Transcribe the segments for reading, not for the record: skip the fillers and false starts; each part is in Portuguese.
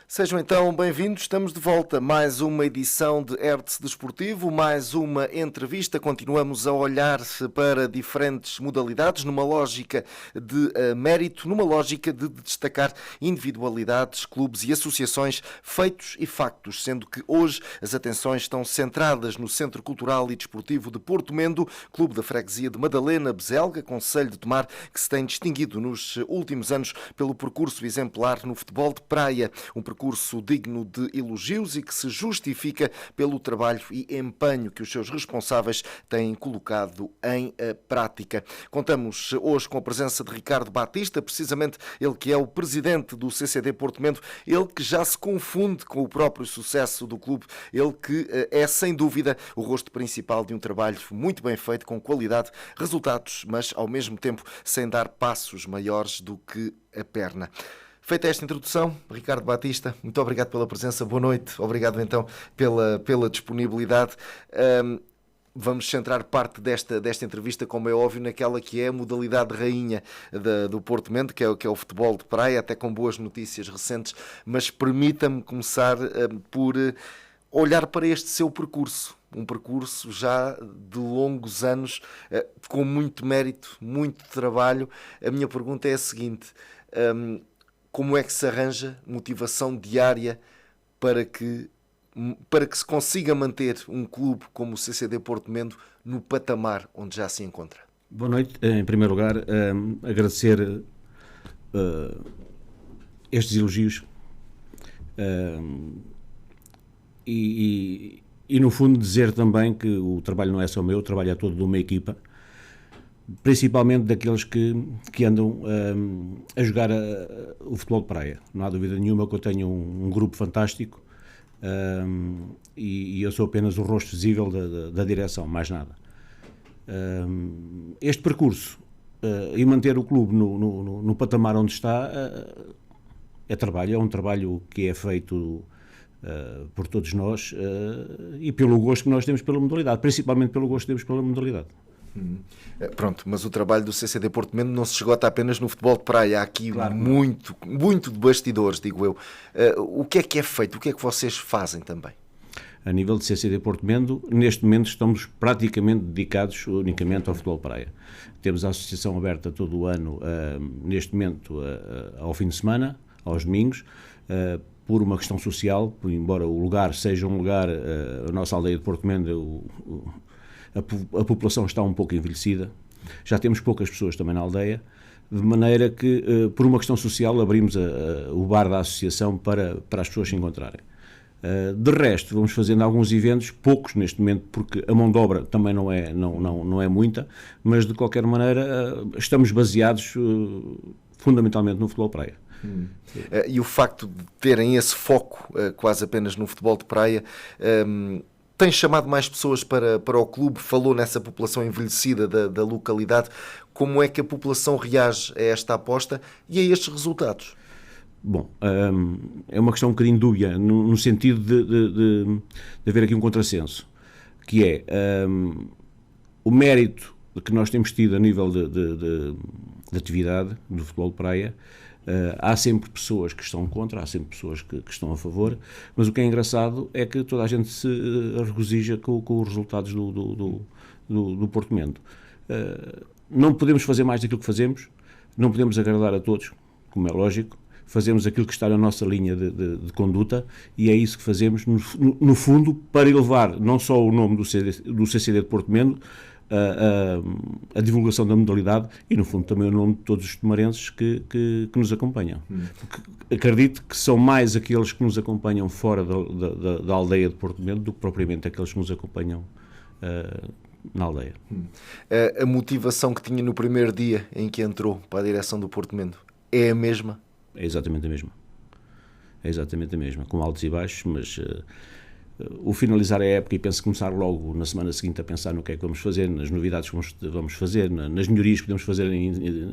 Sejam então bem-vindos, estamos de volta. Mais uma edição de Hertz Desportivo, mais uma entrevista. Continuamos a olhar para diferentes modalidades, numa lógica de mérito, numa lógica de destacar individualidades, clubes e associações, feitos e factos, sendo que hoje as atenções estão centradas no Centro Cultural e Desportivo de Porto Mendo, clube da freguesia de Madalena, Beselga, concelho de Tomar, que se tem distinguido nos últimos anos pelo percurso exemplar no futebol de praia, um percurso digno de elogios e que se justifica pelo trabalho e empenho que os seus responsáveis têm colocado em prática. Contamos hoje com a presença de Ricardo Batista, precisamente ele que é o presidente do CCD Porto Mendo, ele que já se confunde com o próprio sucesso do clube, ele que é sem dúvida o rosto principal de um trabalho muito bem feito, com qualidade, resultados, mas ao mesmo tempo sem dar passos maiores do que a perna. Feita esta introdução, Ricardo Batista, muito obrigado pela presença, boa noite, obrigado então pela disponibilidade. Vamos centrar parte desta entrevista, como é óbvio, naquela que é a modalidade rainha do Porto Mendo, que é o futebol de praia, até com boas notícias recentes, mas permita-me começar por olhar para este seu percurso. Um percurso já de longos anos, com muito mérito, muito trabalho. A minha pergunta é a seguinte: como é que se arranja motivação diária para que se consiga manter um clube como o CCD Porto Mendo no patamar onde já se encontra? Boa noite. Em primeiro lugar, agradecer estes elogios e no fundo dizer também que o trabalho não é só meu, o trabalho é todo de uma equipa, principalmente daqueles que andam a jogar o futebol de praia. Não há dúvida nenhuma que eu tenho um grupo fantástico e eu sou apenas o rosto visível da direção, mais nada. Este percurso e manter o clube no patamar onde está é um trabalho que é feito por todos nós e pelo gosto que nós temos pela modalidade, principalmente pelo gosto que temos pela modalidade. Pronto, mas o trabalho do CCD Porto Mendo não se esgota apenas no futebol de praia, há aqui claro, muito de bastidores, digo eu. O que é feito? O que é que vocês fazem também? A nível de CCD Porto Mendo, neste momento estamos praticamente dedicados unicamente ao futebol de praia. Temos a associação aberta todo o ano, neste momento ao fim de semana, aos domingos, por uma questão social, embora o lugar seja um lugar, a nossa aldeia de Porto Mendo, a população está um pouco envelhecida, já temos poucas pessoas também na aldeia, de maneira que, por uma questão social, abrimos o bar da associação para as pessoas se encontrarem. De resto, vamos fazendo alguns eventos, poucos neste momento, porque a mão de obra também não é muita, mas de qualquer maneira estamos baseados fundamentalmente no futebol praia. E o facto de terem esse foco quase apenas no futebol de praia tem chamado mais pessoas para o clube? Falou nessa população envelhecida da localidade. Como é que a população reage a esta aposta e a estes resultados? Bom, é uma questão um bocadinho dúbia, no sentido de haver aqui um contrassenso, que é o mérito que nós temos tido a nível de atividade do futebol de praia. Há sempre pessoas que estão contra, há sempre pessoas que estão a favor, mas o que é engraçado é que toda a gente se regozija com os resultados do Porto Mendo. Não podemos fazer mais daquilo que fazemos, não podemos agradar a todos, como é lógico, fazemos aquilo que está na nossa linha de conduta e é isso que fazemos, no fundo, para elevar não só o nome do CCD de Porto Mendo, a divulgação da modalidade e, no fundo, também o nome de todos os tomarenses que nos acompanham. Porque acredito que são mais aqueles que nos acompanham fora da aldeia de Porto Mendo do que propriamente aqueles que nos acompanham na aldeia. A motivação que tinha no primeiro dia em que entrou para a direção do Porto Mendo é a mesma? É exatamente a mesma. É exatamente a mesma, com altos e baixos, mas o finalizar a época e penso começar logo na semana seguinte a pensar no que é que vamos fazer, nas novidades que vamos fazer, nas melhorias que podemos fazer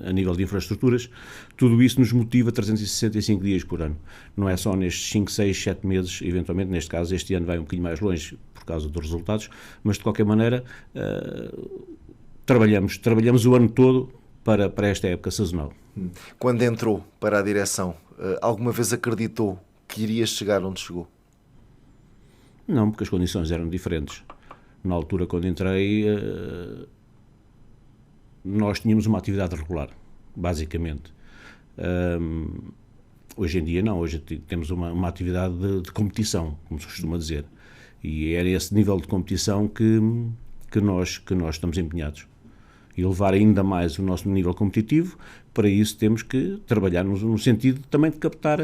a nível de infraestruturas, tudo isso nos motiva 365 dias por ano. Não é só nestes 5, 6, 7 meses, eventualmente, neste caso, este ano vai um bocadinho mais longe por causa dos resultados, mas de qualquer maneira trabalhamos o ano todo para esta época sazonal. Quando entrou para a direção, alguma vez acreditou que iria chegar onde chegou? Não, porque as condições eram diferentes. Na altura, quando entrei, nós tínhamos uma atividade regular, basicamente. Hoje em dia não, hoje temos uma atividade de competição, como se costuma dizer. E era esse nível de competição que nós estamos empenhados. E levar ainda mais o nosso nível competitivo, para isso temos que trabalhar no sentido também de captar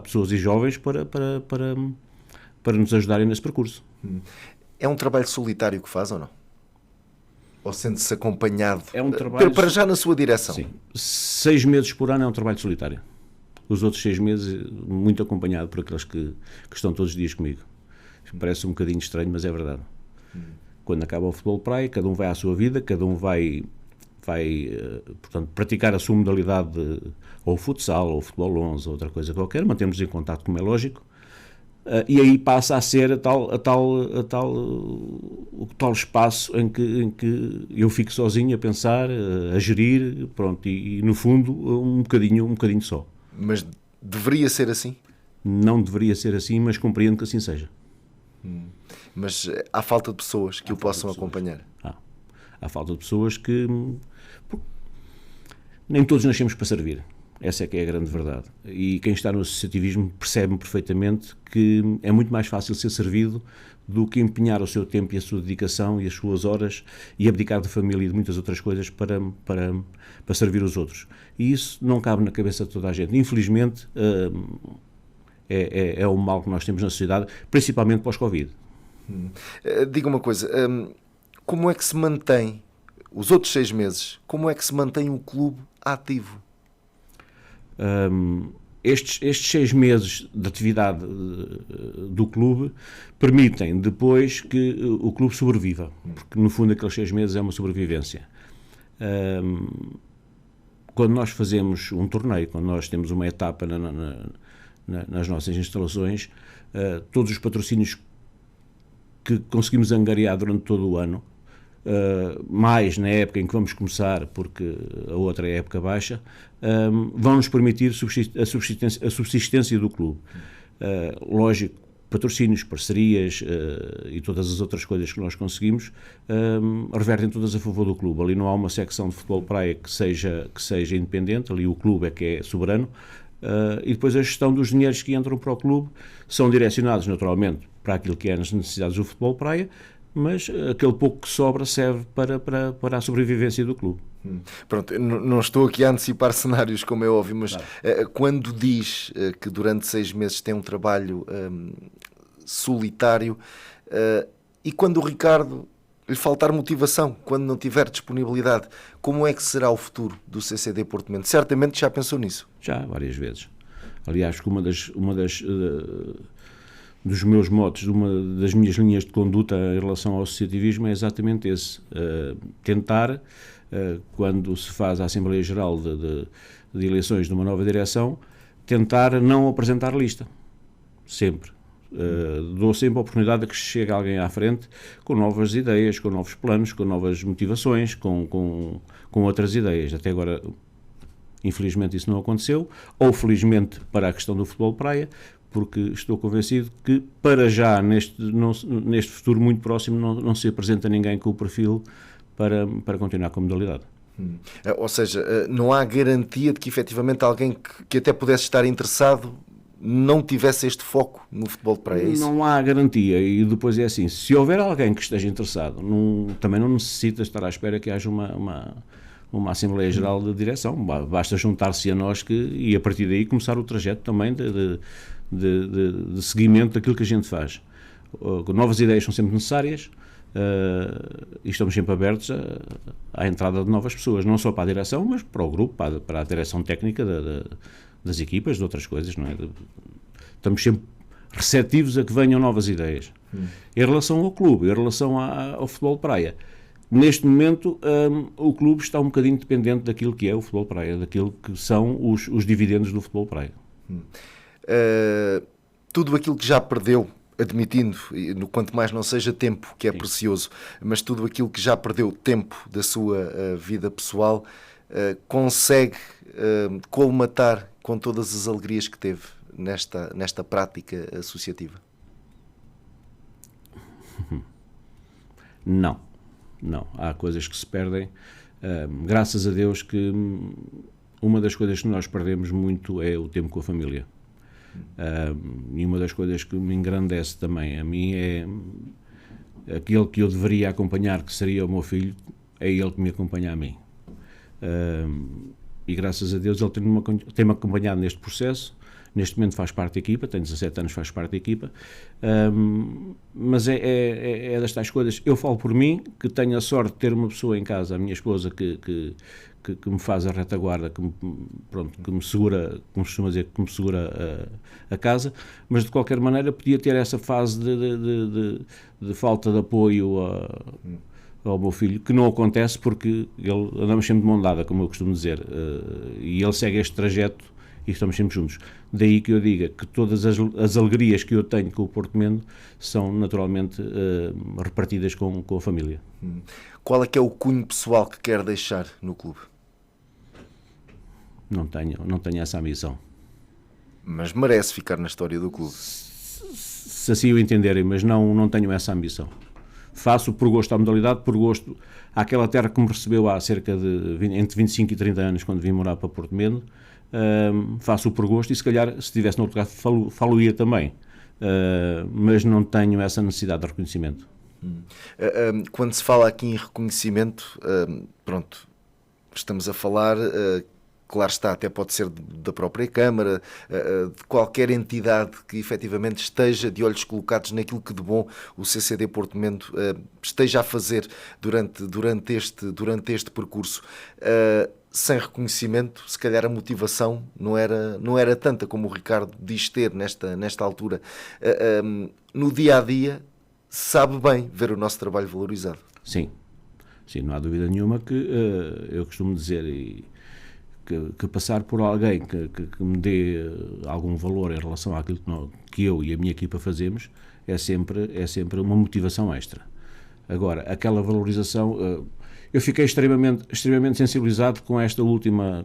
pessoas e jovens para nos ajudarem nesse percurso. É um trabalho solitário que faz ou não? Ou sente-se acompanhado? É um trabalho... Para já na sua direção? Sim. 6 meses por ano é um trabalho solitário. Os outros 6 meses, muito acompanhado por aqueles que estão todos os dias comigo. Parece um bocadinho estranho, mas é verdade. Quando acaba o futebol de praia, cada um vai à sua vida, cada um vai portanto, praticar a sua modalidade, ou futsal, ou futebol 11, ou outra coisa qualquer, mantemos em contacto, como é lógico, e aí passa a ser o tal espaço em que eu fico sozinho a pensar, a gerir, pronto, e no fundo um bocadinho só. Mas deveria ser assim? Não deveria ser assim, mas compreendo que assim seja. Mas há falta de pessoas que o possam acompanhar? Há falta de pessoas que... Nem todos nascemos para servir. Essa é que é a grande verdade. E quem está no associativismo percebe perfeitamente que é muito mais fácil ser servido do que empenhar o seu tempo e a sua dedicação e as suas horas e abdicar da família e de muitas outras coisas para servir os outros. E isso não cabe na cabeça de toda a gente. Infelizmente, é o mal que nós temos na sociedade, principalmente pós-Covid. Diga uma coisa, como é que se mantém, os outros 6 meses, como é que se mantém o clube ativo? Estes 6 meses de atividade do clube permitem depois que o clube sobreviva, porque no fundo aqueles 6 meses é uma sobrevivência. Quando nós fazemos um torneio, quando nós temos uma etapa nas nossas instalações, todos os patrocínios que conseguimos angariar durante todo o ano, mais na época em que vamos começar, porque a outra é a época baixa, vão-nos permitir a subsistência do clube. Lógico, patrocínios, parcerias e todas as outras coisas que nós conseguimos revertem todas a favor do clube. Ali não há uma secção de futebol praia que seja independente, ali o clube é que é soberano. E depois a gestão dos dinheiros que entram para o clube são direcionados naturalmente para aquilo que é as necessidades do futebol praia, mas aquele pouco que sobra serve para a sobrevivência do clube. Pronto, não estou aqui a antecipar cenários, como é óbvio, mas claro, quando diz que durante 6 meses tem um trabalho solitário, e quando o Ricardo lhe faltar motivação, quando não tiver disponibilidade, como é que será o futuro do CCD Porto Mento? Certamente já pensou nisso. Já, várias vezes. Aliás, que dos meus motos, uma das minhas linhas de conduta em relação ao associativismo é exatamente esse. Tentar, quando se faz a Assembleia Geral de eleições de uma nova direção, tentar não apresentar lista. Sempre. Dou sempre a oportunidade de que chegue alguém à frente com novas ideias, com novos planos, com novas motivações, com outras ideias. Até agora, infelizmente, isso não aconteceu, ou felizmente para a questão do futebol praia, porque estou convencido que para já, neste futuro muito próximo, não se apresenta ninguém com o perfil para continuar com a modalidade. Ou seja, não há garantia de que efetivamente alguém que até pudesse estar interessado não tivesse este foco no futebol de praia, é isso? Não há garantia, e depois é assim, se houver alguém que esteja interessado, também não necessita estar à espera que haja uma Assembleia Geral de Direção, basta juntar-se a nós e a partir daí começar o trajeto também de seguimento daquilo que a gente faz. Novas ideias são sempre necessárias, e estamos sempre abertos à entrada de novas pessoas, não só para a direção, mas para o grupo, para a direção técnica das equipas, de outras coisas, não é? Estamos sempre receptivos a que venham novas ideias. Em relação ao clube, em relação ao futebol de praia, neste momento o clube está um bocadinho dependente daquilo que é o futebol de praia, daquilo que são os dividendos do futebol de praia. Tudo aquilo que já perdeu, admitindo, quanto mais não seja tempo, que é precioso, mas tudo aquilo que já perdeu tempo da sua vida pessoal, consegue colmatar com todas as alegrias que teve nesta prática associativa? Não. Há coisas que se perdem. Graças a Deus que uma das coisas que nós perdemos muito é o tempo com a família. E uma das coisas que me engrandece também a mim é aquele que eu deveria acompanhar, que seria o meu filho, é ele que me acompanha a mim. E graças a Deus ele tem-me acompanhado neste processo. Neste momento faz parte da equipa, tem 17 anos, faz parte da equipa, mas é das tais coisas. Eu falo por mim, que tenho a sorte de ter uma pessoa em casa, a minha esposa, que me faz a retaguarda, que me segura, como costuma dizer, que me segura a casa, mas de qualquer maneira podia ter essa fase de falta de apoio ao meu filho, que não acontece porque andamos sempre de mão dada, como eu costumo dizer, e ele segue este trajeto e estamos sempre juntos. Daí que eu diga que todas as alegrias que eu tenho com o Porto Mendo são naturalmente repartidas com a família. Qual é que é o cunho pessoal que quer deixar no clube? Não tenho essa ambição. Mas merece ficar na história do clube. Se assim o entenderem, mas não tenho essa ambição. Faço por gosto à modalidade, por gosto àquela terra que me recebeu há cerca de entre 25 e 30 anos, quando vim morar para Porto Mendo. Faço por gosto e se calhar se estivesse no outro lugar falo-ia também, mas não tenho essa necessidade de reconhecimento. Quando se fala aqui em reconhecimento, pronto, estamos a falar, claro está, até pode ser da própria Câmara, de qualquer entidade que efetivamente esteja de olhos colocados naquilo que de bom o CCD Porto Mendo esteja a fazer durante este percurso. Sem reconhecimento, se calhar a motivação não era tanta como o Ricardo diz ter nesta altura. No dia-a-dia, sabe bem ver o nosso trabalho valorizado. Sim, não há dúvida nenhuma que eu costumo dizer que passar por alguém que me dê algum valor em relação àquilo que eu e a minha equipa fazemos é sempre uma motivação extra. Agora, aquela valorização... Eu fiquei extremamente sensibilizado com esta última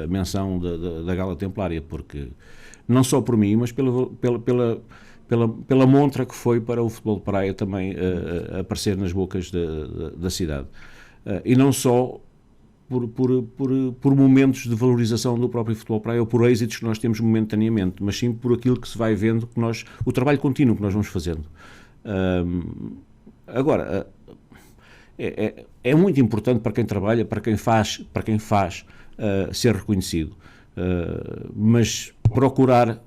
menção da Gala Templária, porque não só por mim, mas pela montra que foi para o futebol de praia também aparecer nas bocas da cidade. E não só por momentos de valorização do próprio futebol de praia ou por êxitos que nós temos momentaneamente, mas sim por aquilo que se vai vendo, o trabalho contínuo que nós vamos fazendo. Agora... É muito importante para quem trabalha, para quem faz ser reconhecido, mas procurar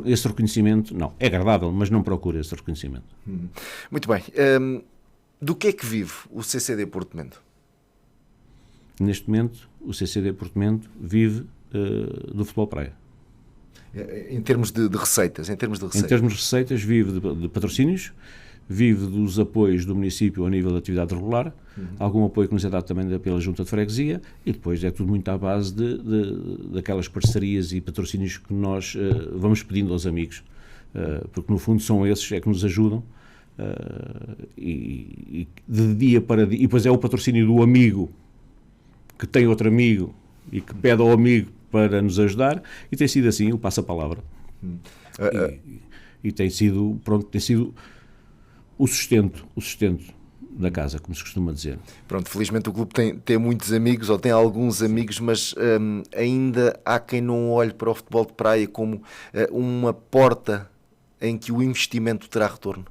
esse reconhecimento, não, é agradável, mas não procura esse reconhecimento. Muito bem. Do que é que vive o CCD Porto Mendo? Neste momento, o CCD Porto Mendo vive do futebol praia. Em termos de receitas? Em termos de receitas, vive de patrocínios, vive dos apoios do município a nível de atividade regular, algum apoio que nos é dado também pela Junta de Freguesia, e depois é tudo muito à base daquelas parcerias e patrocínios que nós vamos pedindo aos amigos, porque no fundo são esses que nos ajudam, e de dia para dia, e depois é o patrocínio do amigo que tem outro amigo e que pede ao amigo para nos ajudar, e tem sido assim, o passa-palavra. E tem sido o sustento da casa, como se costuma dizer. Pronto, felizmente o clube tem muitos amigos, ou tem alguns amigos, mas ainda há quem não olhe para o futebol de praia como uma porta em que o investimento terá retorno.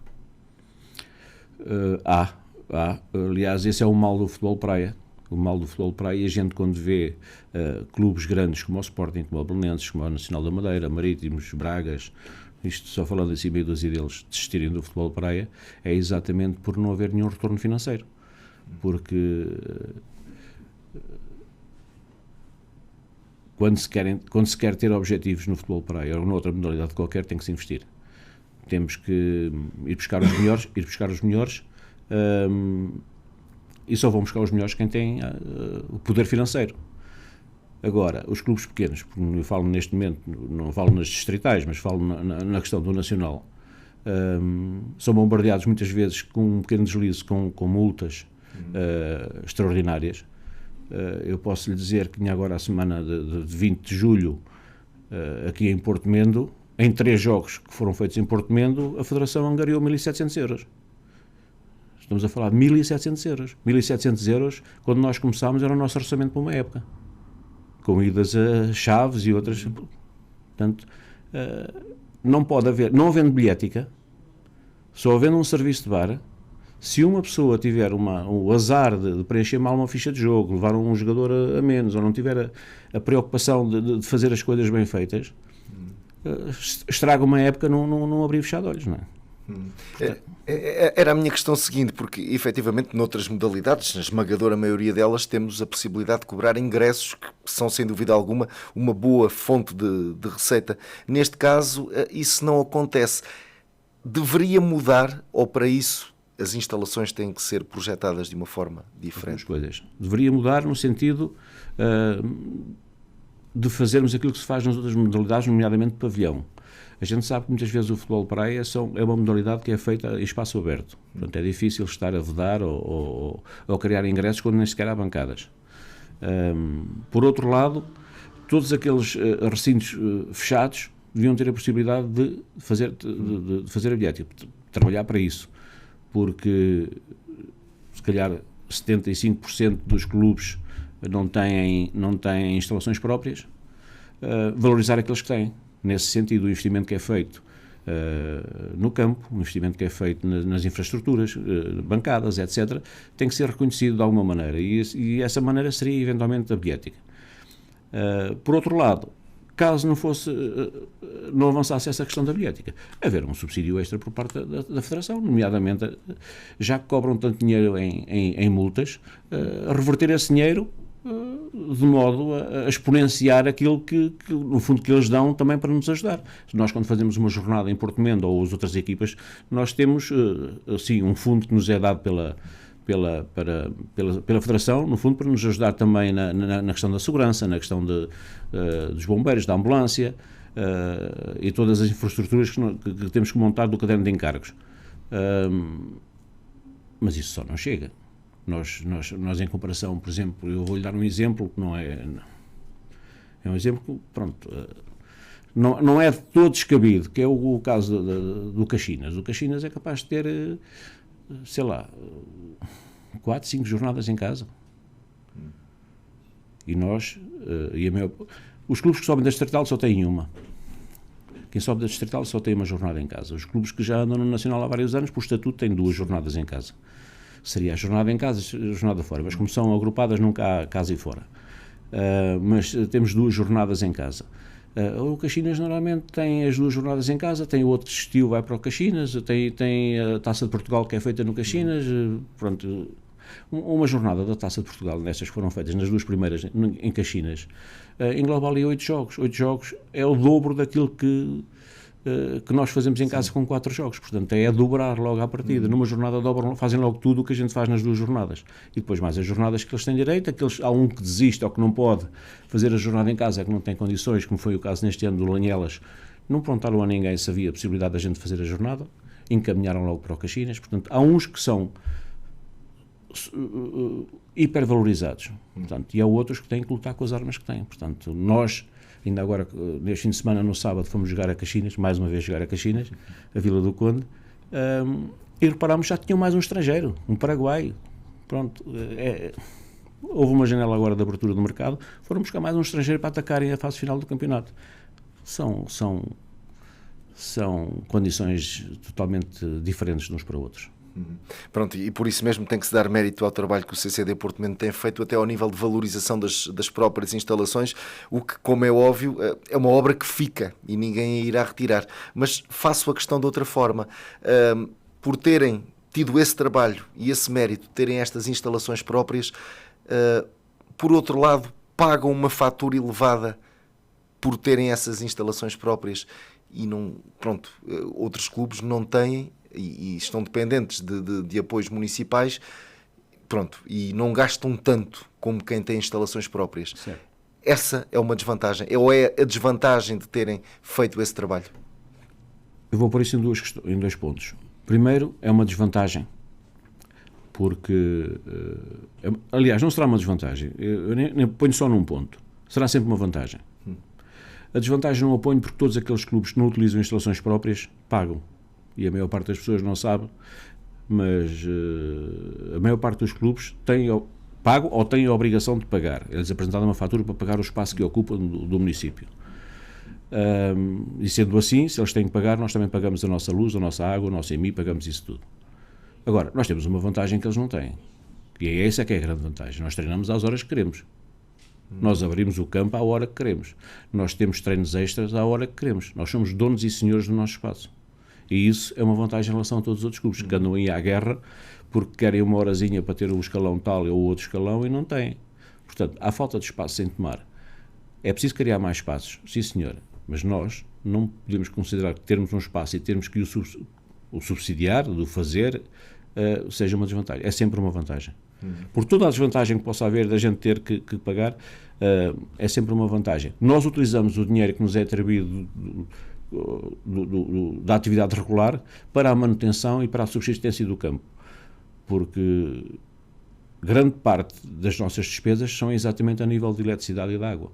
Há. Aliás, esse é o mal do futebol de praia. O mal do futebol de praia, a gente quando vê clubes grandes como o Sporting, como o Belenenses, como o Nacional da Madeira, Marítimos, Bragas, isto só falando assim meio dúzia deles, desistirem do futebol de praia, é exatamente por não haver nenhum retorno financeiro. Porque quando se quer ter objetivos no futebol de praia ou noutra modalidade qualquer, tem que se investir. Temos que ir buscar os melhores, e só vão buscar os melhores quem tem o poder financeiro. Agora, os clubes pequenos, eu falo neste momento, não falo nas distritais, mas falo na questão do nacional, são bombardeados muitas vezes com um pequeno deslize, com multas extraordinárias. Eu posso lhe dizer que tinha agora a semana de 20 de julho aqui em Porto Mendo, em 3 jogos que foram feitos em Porto Mendo, a Federação angariou 1.700 euros. Estamos a falar de 1.700 euros. 1.700 euros, quando nós começámos, era o nosso orçamento para uma época. Com idas a Chaves e outras. Portanto, não pode haver, não havendo bilhética, só havendo um serviço de bar, se uma pessoa tiver o azar de preencher mal uma ficha de jogo, levar um jogador a menos, ou não tiver a preocupação de fazer as coisas bem feitas, estraga uma época num abrir e fechar de olhos, não é? Era a minha questão seguinte, porque efetivamente noutras modalidades, na esmagadora maioria delas, temos a possibilidade de cobrar ingressos que são sem dúvida alguma uma boa fonte de receita. Neste caso isso não acontece. Deveria mudar, ou para isso as instalações têm que ser projetadas de uma forma diferente? As coisas. Deveria mudar no sentido de fazermos aquilo que se faz nas outras modalidades, nomeadamente pavilhão. A gente sabe que muitas vezes o futebol de praia é uma modalidade que é feita em espaço aberto. Portanto, é difícil estar a vedar ou criar ingressos quando nem sequer há bancadas. Por outro lado, todos aqueles recintos fechados deviam ter a possibilidade de fazer a bilhética, de trabalhar para isso. Porque, se calhar, 75% dos clubes não têm instalações próprias, valorizar aqueles que têm. Nesse sentido, o investimento que é feito no campo, o investimento que é feito nas infraestruturas, bancadas, etc., tem que ser reconhecido de alguma maneira, e essa maneira seria eventualmente a bilhética. Por outro lado, caso não avançasse essa questão da bilhética, haver um subsídio extra por parte da Federação, nomeadamente, já que cobram tanto dinheiro em multas, reverter esse dinheiro de modo a exponenciar aquilo que, no fundo, que eles dão também para nos ajudar. Nós, quando fazemos uma jornada em Porto Mendo ou as outras equipas, nós temos, assim, um fundo que nos é dado pela Federação, no fundo, para nos ajudar também na questão da segurança, na questão dos bombeiros, da ambulância e todas as infraestruturas que temos que montar do caderno de encargos. Mas isso só não chega. Nós, em comparação, por exemplo, eu vou-lhe dar um exemplo que não é... É um exemplo que, pronto, não é de todo descabido, que é o caso do Caxinas. O Caxinas é capaz de ter, sei lá, 4, 5 jornadas em casa. E nós, os clubes que sobem da Distrital só têm uma. Quem sobe da Distrital só tem uma jornada em casa. Os clubes que já andam no Nacional há vários anos, por estatuto, têm 2 jornadas em casa. Seria a jornada em casa e a jornada fora, mas como são agrupadas nunca há casa e fora. Mas temos 2 jornadas em casa. O Caxinas normalmente tem as 2 jornadas em casa, tem o outro que existiu, vai para o Caxinas, tem a Taça de Portugal que é feita no Caxinas, pronto. Uma jornada da Taça de Portugal, nessas que foram feitas, nas 2 primeiras em Caxinas, engloba ali 8 jogos. 8 jogos é o dobro daquilo que nós fazemos em casa. Sim. Com 4 jogos, portanto é a dobrar logo à partida. Numa jornada fazem logo tudo o que a gente faz nas 2 jornadas, e depois mais as jornadas que eles têm direito, há um que desiste ou que não pode fazer a jornada em casa, que não tem condições, como foi o caso neste ano do Lanhelas, não perguntaram a ninguém se havia possibilidade da gente fazer a jornada, encaminharam logo para o Caxinas. Portanto, há uns que são hipervalorizados, portanto, e há outros que têm que lutar com as armas que têm. Portanto, nós, ainda agora, neste fim de semana, no sábado, fomos jogar a Caxinas, mais uma vez jogar a Caxinas, a Vila do Conde, e reparámos que já tinham mais um estrangeiro, um paraguaio. Pronto, houve uma janela agora de abertura do mercado, foram buscar mais um estrangeiro para atacarem a fase final do campeonato. São condições totalmente diferentes de uns para outros. Pronto, e por isso mesmo tem que se dar mérito ao trabalho que o CCD Porto Mendo tem feito, até ao nível de valorização das próprias instalações, o que, como é óbvio, é uma obra que fica e ninguém a irá retirar. Mas faço a questão de outra forma. Por terem tido esse trabalho e esse mérito, terem estas instalações próprias, por outro lado, pagam uma fatura elevada por terem essas instalações próprias, e não, pronto, outros clubes não têm e estão dependentes de apoios municipais, pronto, e não gastam tanto como quem tem instalações próprias. Certo. Essa é uma desvantagem, ou é a desvantagem de terem feito esse trabalho? Eu vou pôr isso em 2 pontos. Primeiro, é uma desvantagem, porque, aliás, não será uma desvantagem, eu nem ponho só num ponto, será sempre uma vantagem. A desvantagem não a ponho porque todos aqueles clubes que não utilizam instalações próprias pagam. E a maior parte das pessoas não sabe, mas a maior parte dos clubes pagam ou têm a obrigação de pagar. Eles apresentaram uma fatura para pagar o espaço que ocupam do município. E sendo assim, se eles têm que pagar, nós também pagamos a nossa luz, a nossa água, o nosso IMI, pagamos isso tudo. Agora, nós temos uma vantagem que eles não têm. E é essa que é a grande vantagem. Nós treinamos às horas que queremos. Nós abrimos o campo à hora que queremos. Nós temos treinos extras à hora que queremos. Nós somos donos e senhores do nosso espaço. E isso é uma vantagem em relação a todos os outros clubes que andam aí à guerra porque querem uma horazinha para ter o escalão tal ou outro escalão e não têm. Portanto, há falta de espaço sem tomar. É preciso criar mais espaços, sim senhor, mas nós não podemos considerar que termos um espaço e termos que o subsidiar, do fazer, seja uma desvantagem. É sempre uma vantagem. Por toda a desvantagem que possa haver da gente ter que pagar, é sempre uma vantagem. Nós utilizamos o dinheiro que nos é atribuído da atividade regular para a manutenção e para a subsistência do campo, porque grande parte das nossas despesas são exatamente a nível de eletricidade e de água.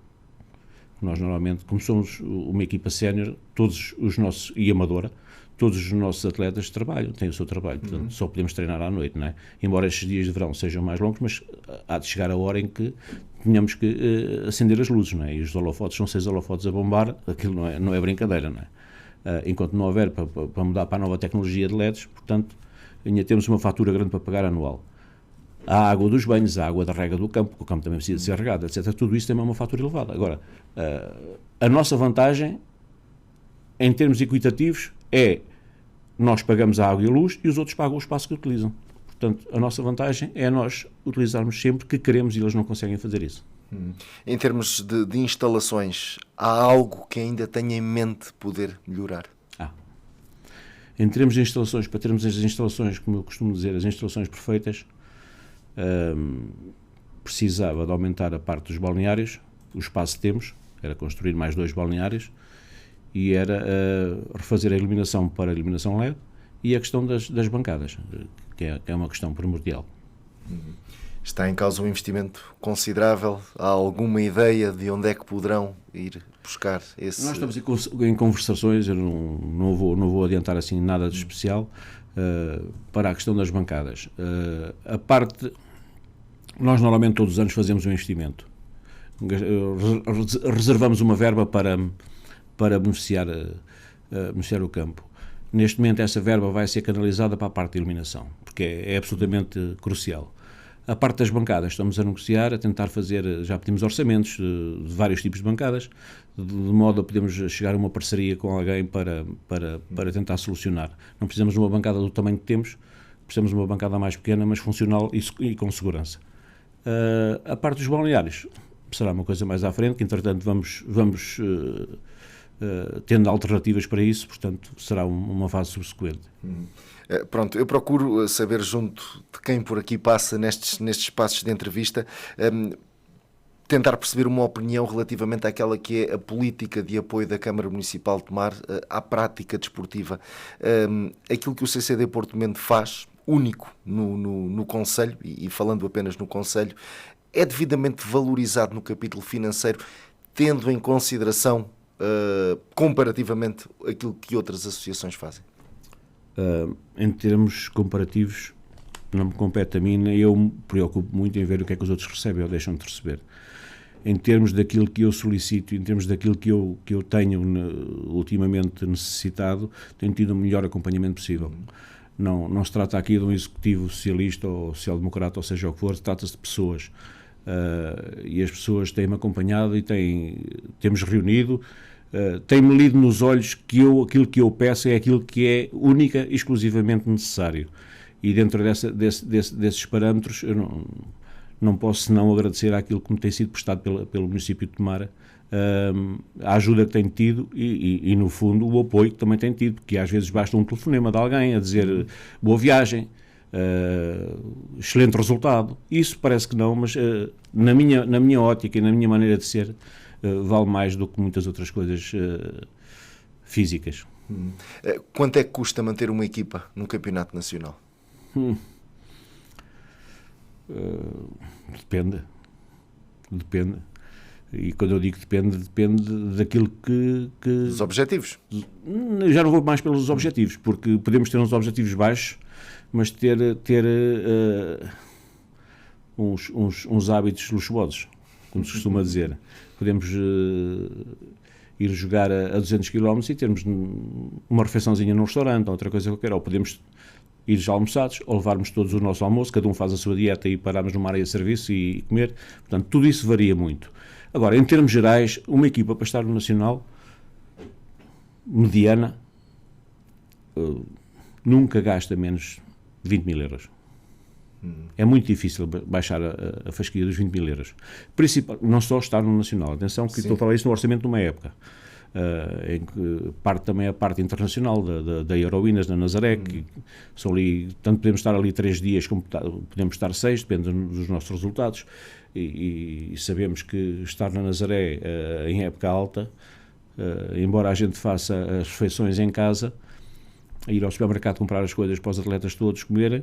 Nós normalmente, como somos uma equipa sénior, todos os nossos, e amadora, todos os nossos atletas trabalham, têm o seu trabalho, portanto só podemos treinar à noite, não é? Embora estes dias de verão sejam mais longos, mas há de chegar a hora em que tenhamos que acender as luzes, não é? E os holofotes são 6 holofotes a bombar, aquilo não é brincadeira, não é? Enquanto não houver para mudar para a nova tecnologia de LEDs, portanto, ainda temos uma fatura grande para pagar anual. A água dos banhos, a água da rega do campo, porque o campo também precisa ser regado, etc. Tudo isso também é uma fatura elevada. Agora, a nossa vantagem, em termos equitativos, é nós pagamos a água e a luz e os outros pagam o espaço que utilizam. Portanto, a nossa vantagem é nós utilizarmos sempre que queremos e eles não conseguem fazer isso. Em termos de instalações, há algo que ainda tenha em mente poder melhorar? Em termos de instalações, para termos as instalações, como eu costumo dizer, as instalações perfeitas, precisava de aumentar a parte dos balneários, o espaço que temos, era construir mais 2 balneários, e era refazer a iluminação para a iluminação LED e a questão das bancadas, que é uma questão primordial. Está em causa um investimento considerável? Há alguma ideia de onde é que poderão ir buscar esse... Nós estamos em conversações, eu não vou adiantar assim nada de especial, para a questão das bancadas. A parte... Nós normalmente todos os anos fazemos um investimento. Reservamos uma verba para beneficiar o campo. Neste momento essa verba vai ser canalizada para a parte de iluminação, porque é absolutamente crucial. A parte das bancadas, estamos a negociar, a tentar fazer, já pedimos orçamentos de vários tipos de bancadas, de modo a podermos chegar a uma parceria com alguém para tentar solucionar. Não precisamos de uma bancada do tamanho que temos, precisamos de uma bancada mais pequena, mas funcional e com segurança. A parte dos balneários será uma coisa mais à frente, que entretanto vamos tendo alternativas para isso, portanto será uma fase subsequente. Pronto, eu procuro saber junto de quem por aqui passa nestes espaços de entrevista, tentar perceber uma opinião relativamente àquela que é a política de apoio da Câmara Municipal de Tomar à prática desportiva. Aquilo que o CCD Porto Mendo faz, único no Conselho, e falando apenas no Conselho, é devidamente valorizado no capítulo financeiro, tendo em consideração comparativamente aquilo que outras associações fazem? Em termos comparativos, não me compete a mim, eu me preocupo muito em ver o que é que os outros recebem ou deixam de receber. Em termos daquilo que eu solicito, em termos daquilo que eu tenho ultimamente necessitado, tenho tido o melhor acompanhamento possível. Não se trata aqui de um executivo socialista ou social-democrata, ou seja o que for, trata-se de pessoas. E as pessoas têm-me acompanhado e temos reunido, têm-me lido nos olhos que aquilo que eu peço é aquilo que é única e exclusivamente necessário. E dentro desses parâmetros, eu não posso senão agradecer àquilo que me tem sido prestado pelo município de Tomar, a ajuda que tem tido e, no fundo, o apoio que também tem tido, porque às vezes basta um telefonema de alguém a dizer boa viagem, excelente resultado. Isso parece que não, mas na minha ótica e na minha maneira de ser, vale mais do que muitas outras coisas físicas. Quanto é que custa manter uma equipa num campeonato nacional? Depende. E quando eu digo depende daquilo que... Os objetivos. Já não vou mais pelos objetivos, porque podemos ter uns objetivos baixos, mas ter uns hábitos luxuosos, como se costuma dizer. Podemos ir jogar a 200 km e termos uma refeiçãozinha num restaurante, ou outra coisa qualquer, ou podemos ir já almoçados, ou levarmos todos o nosso almoço, cada um faz a sua dieta e pararmos numa área de serviço e comer. Portanto, tudo isso varia muito. Agora, em termos gerais, uma equipa para estar no Nacional, mediana, nunca gasta menos de 20 mil euros. É muito difícil baixar a fasquia dos 20 mil euros. Não só estar no Nacional. Atenção que estou a falar isso no orçamento de uma época. Em que parte também a parte internacional da Eurowinners na Nazaré, que são ali, tanto podemos estar ali 3 dias como podemos estar 6, depende dos nossos resultados, e sabemos que estar na Nazaré em época alta, embora a gente faça as refeições em casa, ir ao supermercado comprar as coisas para os atletas todos comerem,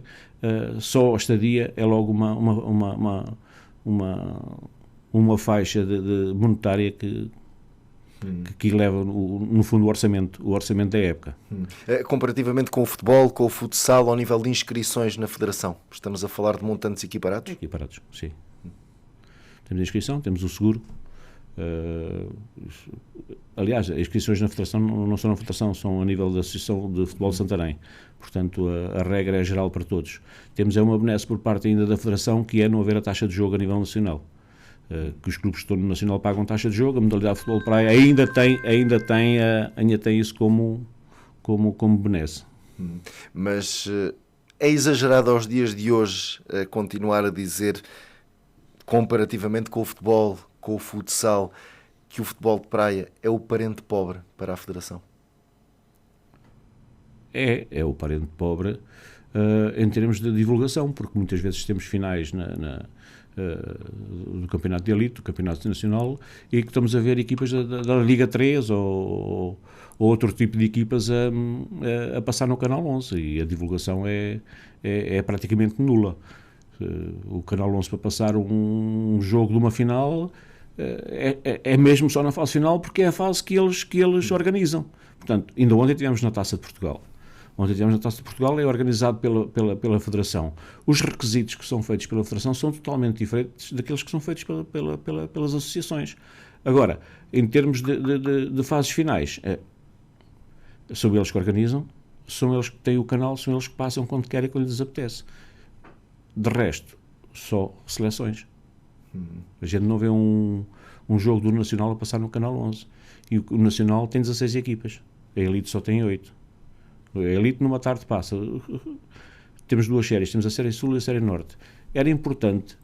só a estadia é logo uma faixa de monetária que leva, no fundo, o orçamento da época. Comparativamente com o futebol, com o futsal, ao nível de inscrições na Federação, estamos a falar de montantes equiparados? Equiparados, sim. Temos a inscrição, temos o seguro. Aliás, as inscrições na Federação não são na Federação, são a nível da Associação de Futebol de Santarém. Portanto, a regra é geral para todos. Temos uma benesse por parte ainda da Federação, que é não haver a taxa de jogo a nível nacional. Que os clubes que estão no Nacional pagam taxa de jogo, a modalidade de futebol de praia ainda tem isso como benesse. Mas é exagerado aos dias de hoje continuar a dizer, comparativamente com o futebol, com o futsal, que o futebol de praia é o parente pobre para a Federação? É o parente pobre em termos de divulgação, porque muitas vezes temos finais do campeonato de elite, do campeonato nacional, e que estamos a ver equipas da Liga 3 ou outro tipo de equipas a passar no Canal 11, e a divulgação é praticamente nula. O Canal 11 para passar um jogo de uma final é mesmo só na fase final, porque é a fase que eles organizam. Portanto, ainda ontem tivemos na Taça de Portugal. É organizado pela Federação. Os requisitos que são feitos pela Federação são totalmente diferentes daqueles que são feitos pelas associações. Agora, em termos de fases finais, são eles que organizam, são eles que têm o canal, são eles que passam quando querem e quando lhes apetece. De resto, só seleções. A gente não vê um jogo do Nacional a passar no Canal 11. E o Nacional tem 16 equipas. A Elite só tem 8. A Elite numa tarde passa. Temos 2 séries, temos a Série Sul e a Série Norte. Era importante,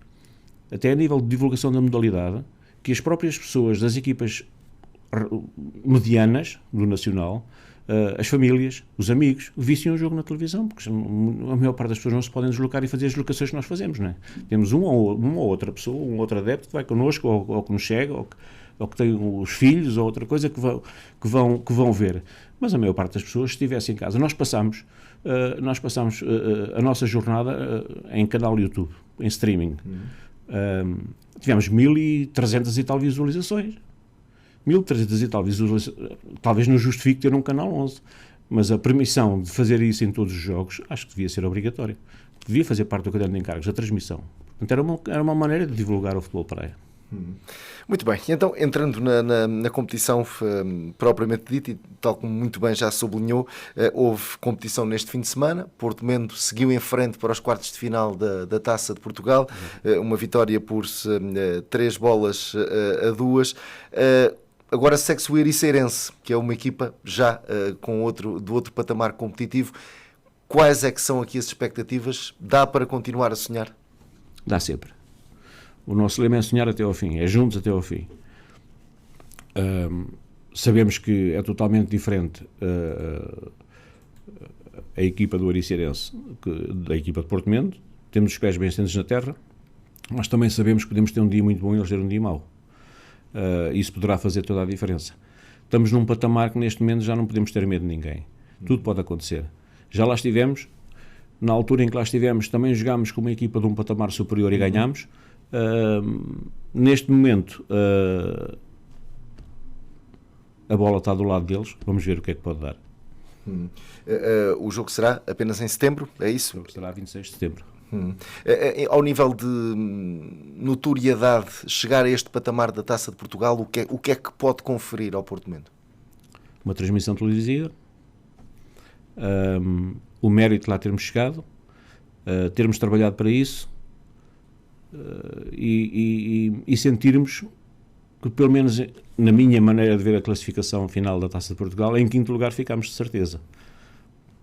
até a nível de divulgação da modalidade, que as próprias pessoas das equipas medianas do Nacional, as famílias, os amigos, vissem o jogo na televisão, porque a maior parte das pessoas não se podem deslocar e fazer as deslocações que nós fazemos, não é? Temos uma ou outra pessoa, um outro adepto que vai connosco, ou que nos chega, ou que tem os filhos, ou outra coisa que vão ver. Mas a maior parte das pessoas, se estivesse em casa, nós passamos a nossa jornada em canal YouTube, em streaming. Tivemos 1.300 e tal visualizações. 1.300 e tal visualizações. Talvez não justifique ter um canal 11, mas a permissão de fazer isso em todos os jogos acho que devia ser obrigatória. Devia fazer parte do caderno de encargos, da transmissão. Portanto, era uma maneira de divulgar o futebol praia. Muito bem, então entrando na competição propriamente dita, e tal como muito bem já sublinhou, houve competição neste fim de semana. Porto Mendo seguiu em frente para os quartos de final da Taça de Portugal, uma vitória por 3-2. Agora segue-se o Ericeirense, que é uma equipa já do outro patamar competitivo. Quais é que são aqui as expectativas? Dá para continuar a sonhar? Dá sempre. O nosso lema é sonhar até ao fim, é juntos até ao fim. Sabemos que é totalmente diferente a equipa do Ericeirense da equipa de Porto Mendo. Temos os pés bem assentes na terra, mas também sabemos que podemos ter um dia muito bom e eles ter um dia mau. Isso poderá fazer toda a diferença. Estamos num patamar que neste momento já não podemos ter medo de ninguém. Tudo pode acontecer. Já lá estivemos, na altura em que lá estivemos também jogámos com uma equipa de um patamar superior e ganhámos. Neste momento, a bola está do lado deles, vamos ver o que é que pode dar. O jogo será apenas em setembro, é isso? O jogo será 26 de setembro. Ao nível de notoriedade, chegar a este patamar da Taça de Portugal, o que é que pode conferir ao Portomento? Uma transmissão televisiva, o mérito de lá termos chegado, termos trabalhado para isso, e sentirmos que, pelo menos na minha maneira de ver a classificação final da Taça de Portugal, em quinto lugar ficamos de certeza,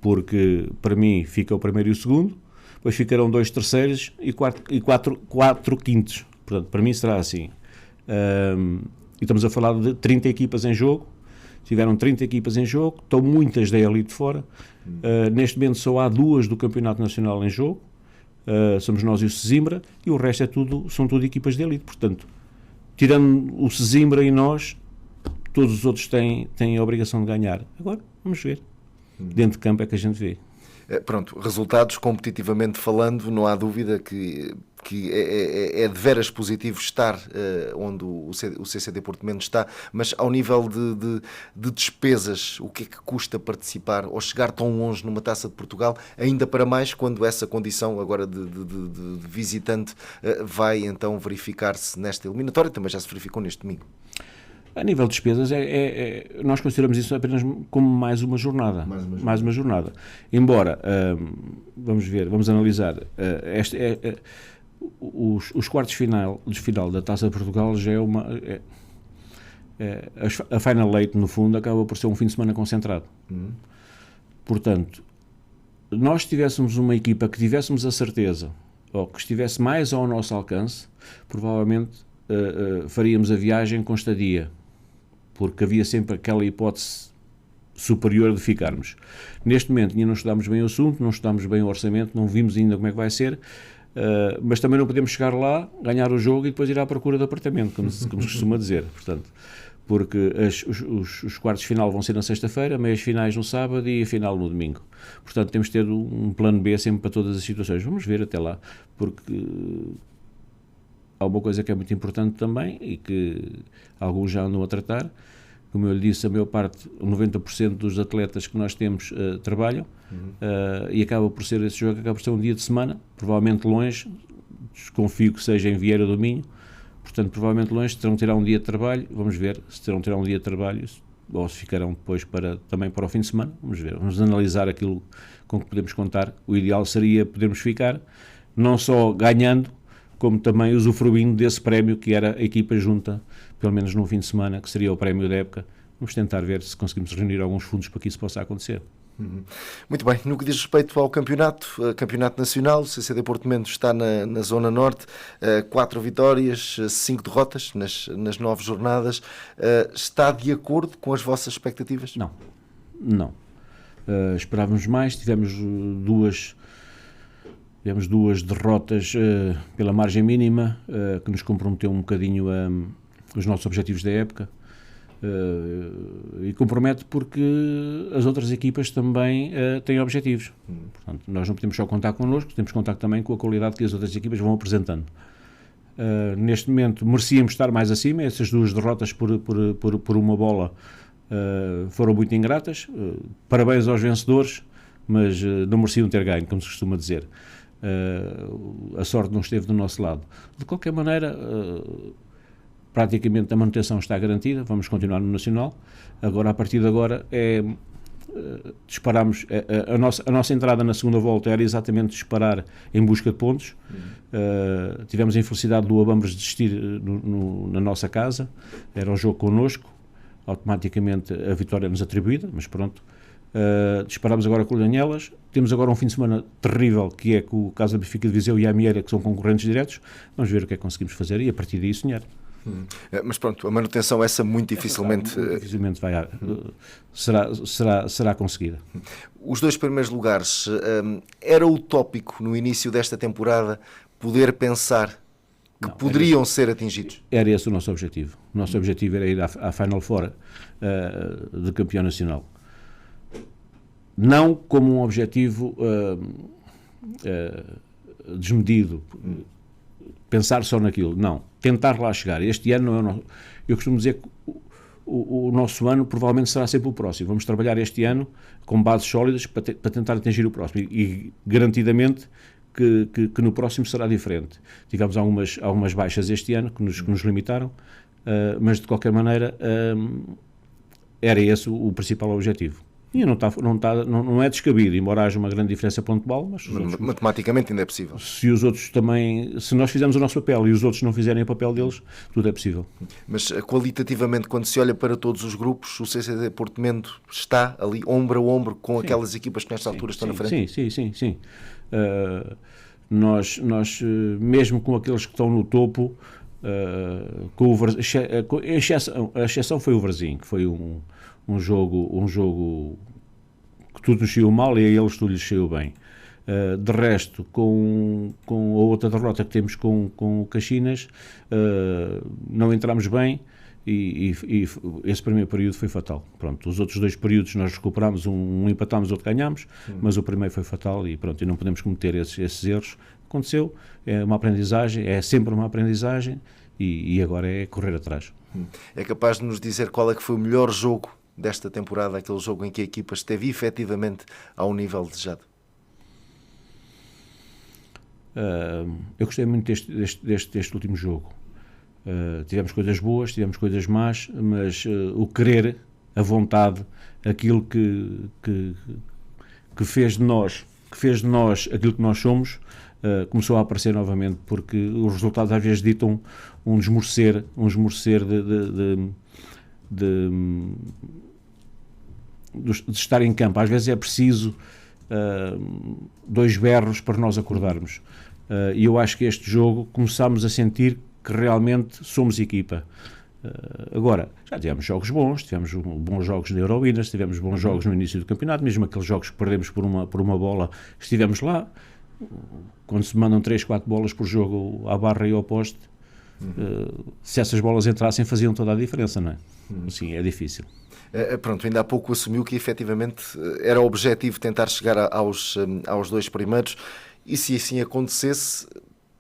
porque para mim fica o primeiro e o segundo, depois ficarão 2 terceiros e 4 quintos. Portanto, para mim será assim. E estamos a falar de 30 equipas em jogo. Tiveram 30 equipas em jogo, estão muitas da elite fora. Neste momento só há 2 do Campeonato Nacional em jogo. Somos nós e o Sesimbra, e o resto são tudo equipas de elite. Portanto, tirando o Sesimbra e nós, todos os outros têm a obrigação de ganhar. Agora, vamos ver. Dentro de campo é que a gente vê. Pronto, resultados competitivamente falando, não há dúvida que é de veras positivo estar onde o CCD Portomento está, mas ao nível de despesas, o que é que custa participar ou chegar tão longe numa Taça de Portugal, ainda para mais quando essa condição agora de visitante vai então verificar-se nesta eliminatória, também já se verificou neste domingo? A nível de despesas, nós consideramos isso apenas como mais uma jornada. Mais uma jornada. Embora, vamos analisar, os quartos de final da Taça de Portugal já a Final Eight, no fundo, acaba por ser um fim de semana concentrado. Portanto, nós tivéssemos uma equipa que tivéssemos a certeza, ou que estivesse mais ao nosso alcance, provavelmente faríamos a viagem com estadia, porque havia sempre aquela hipótese superior de ficarmos. Neste momento ainda não estudámos bem o assunto, não estudámos bem o orçamento, não vimos ainda como é que vai ser, mas também não podemos chegar lá, ganhar o jogo e depois ir à procura de apartamento, como se costuma dizer. Portanto, porque os quartos de final vão ser na sexta-feira, meias finais no sábado e a final no domingo. Portanto, temos de ter um plano B sempre para todas as situações. Vamos ver até lá, porque há uma coisa que é muito importante também e que alguns já andam a tratar. Como eu lhe disse, a maior parte, 90% dos atletas que nós temos trabalham, e acaba por ser esse jogo, acaba por ser um dia de semana, provavelmente longe, desconfio que seja em Vieira do Minho, portanto, provavelmente longe, terão de tirar um dia de trabalho, vamos ver se terão de tirar um dia de trabalho ou se ficarão depois também para o fim de semana, vamos ver, vamos analisar aquilo com que podemos contar. O ideal seria podermos ficar, não só ganhando, como também usufruindo desse prémio que era a equipa junta, pelo menos num fim de semana, que seria o prémio da época. Vamos tentar ver se conseguimos reunir alguns fundos para que isso possa acontecer. Muito bem, no que diz respeito ao campeonato nacional, o CCD Portomento está na Zona Norte, 4 vitórias, 5 derrotas nas 9 jornadas. Está de acordo com as vossas expectativas? Não. Esperávamos mais, tivemos duas derrotas pela margem mínima, que nos comprometeu um bocadinho os nossos objetivos da época, e compromete porque as outras equipas também têm objetivos. Portanto, nós não podemos só contar connosco, temos que contar também com a qualidade que as outras equipas vão apresentando. Neste momento merecíamos estar mais acima, essas 2 derrotas por uma bola foram muito ingratas. Parabéns aos vencedores, mas não mereciam ter ganho, como se costuma dizer. A sorte não esteve do nosso lado. De qualquer maneira, praticamente a manutenção está garantida, vamos continuar no Nacional. Agora, a partir de agora, disparamos, a nossa entrada na segunda volta era exatamente disparar em busca de pontos. Tivemos a infelicidade do Abambres desistir na nossa casa, era o jogo connosco, automaticamente a vitória nos atribuída, mas pronto. Disparámos agora com o Danielas, temos agora um fim de semana terrível, que é com o Casa Benfica de Viseu e a Amieira, que são concorrentes diretos. Vamos ver o que é que conseguimos fazer e a partir daí sonhar. Mas pronto, a manutenção muito dificilmente será conseguida. Os 2 primeiros lugares, era utópico no início desta temporada poder pensar que poderiam ser atingidos? Era esse o nosso objetivo. O nosso objetivo era ir à Final Four de campeão nacional. Não como um objetivo desmedido. pensar só naquilo. Não, tentar lá chegar. Este ano não é o nosso... Eu costumo dizer que o nosso ano provavelmente será sempre o próximo. Vamos trabalhar este ano com bases sólidas para tentar atingir o próximo. E garantidamente que no próximo será diferente. Tivemos algumas baixas este ano que nos limitaram, mas de qualquer maneira era esse o principal objetivo. E não é descabido, embora haja uma grande diferença pontual, mas matematicamente ainda é possível. Se os outros também, se nós fizermos o nosso papel e os outros não fizerem o papel deles, tudo é possível. Mas qualitativamente, quando se olha para todos os grupos, o CCD Porto Mendo está ali ombro a ombro com aquelas equipas que nesta altura estão na frente? Sim. Nós, mesmo com aqueles que estão no topo, a exceção foi o Varzim, que foi um jogo que tudo nos saiu mal e a eles tudo lhes saiu bem. De resto, com a outra derrota que temos com o Caxinas, não entramos bem e esse primeiro período foi fatal. Pronto, os outros dois períodos nós recuperámos, um empatámos, outro ganhámos, mas o primeiro foi fatal e pronto, e não podemos cometer esses erros. Aconteceu, é uma aprendizagem, é sempre uma aprendizagem e agora é correr atrás. É capaz de nos dizer qual é que foi o melhor jogo desta temporada, aquele jogo em que a equipa esteve efetivamente ao nível desejado? Eu gostei muito deste último jogo. Tivemos coisas boas, tivemos coisas más, mas o querer, a vontade, aquilo que fez de nós aquilo que nós somos, começou a aparecer novamente, porque os resultados às vezes ditam um esmorecer de estar em campo. Às vezes é preciso 2 berros para nós acordarmos. E eu acho que este jogo começámos a sentir que realmente somos equipa. Agora, já tivemos jogos bons, tivemos bons jogos na Eurowinners, tivemos bons jogos no início do campeonato, mesmo aqueles jogos que perdemos por uma bola, estivemos lá. Quando se mandam 3, 4 bolas por jogo à barra e ao poste, se essas bolas entrassem faziam toda a diferença, não é? Sim, é difícil. Pronto, ainda há pouco assumiu que efetivamente era o objetivo tentar chegar aos 2 primeiros, e se assim acontecesse,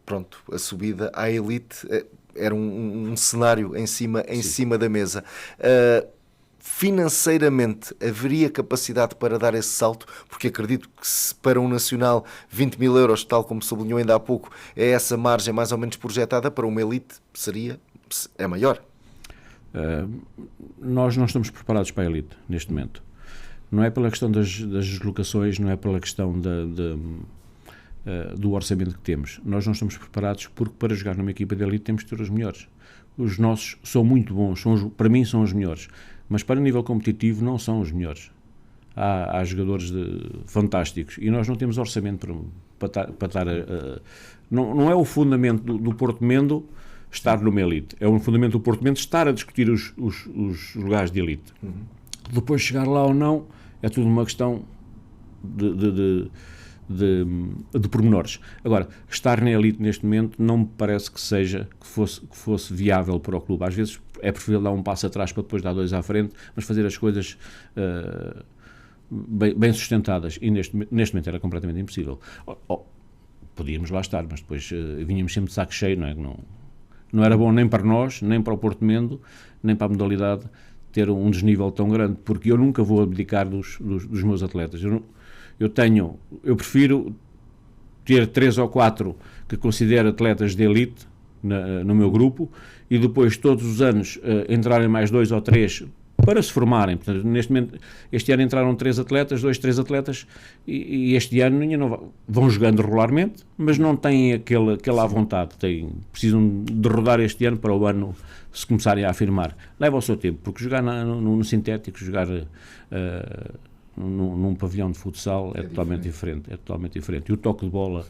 pronto, a subida à elite era um cenário em cima da mesa. Financeiramente haveria capacidade para dar esse salto? Porque acredito que se para um nacional 20 mil euros, tal como sublinhou ainda há pouco, é essa margem mais ou menos projetada, para uma elite é maior. Nós não estamos preparados para a elite neste momento. Não é pela questão das deslocações, não é pela questão do orçamento que temos. Nós não estamos preparados porque para jogar numa equipa de elite temos que ter os melhores. Os nossos são muito bons, para mim são os melhores, mas para o nível competitivo não são os melhores. Há jogadores fantásticos e nós não temos orçamento para estar... Não é o fundamento do Porto Mendo estar numa elite, é o fundamento do Porto Mendo estar a discutir os lugares de elite. Depois chegar lá ou não é tudo uma questão de pormenores. Agora, estar na elite neste momento não me parece que fosse viável para o clube. Às vezes é preferível dar um passo atrás para depois dar 2 à frente, mas fazer as coisas bem sustentadas, e neste momento era completamente impossível. Podíamos lá estar, mas depois vinhamos sempre de saco cheio, não é? Não era bom nem para nós, nem para o Porto Mendo, nem para a modalidade ter um desnível tão grande, porque eu nunca vou abdicar dos meus atletas. Eu prefiro ter 3 ou 4 que considero atletas de elite no meu grupo, e depois todos os anos entrarem mais 2 ou 3 para se formarem. Portanto, neste momento, este ano entraram 3 atletas, 3 atletas, e este ano vão jogando regularmente, mas não têm aquela vontade. Precisam de rodar este ano para o ano se começarem a afirmar. Leva o seu tempo, porque jogar no sintético, jogar num pavilhão de futsal é totalmente diferente. É totalmente diferente. E o toque de bola,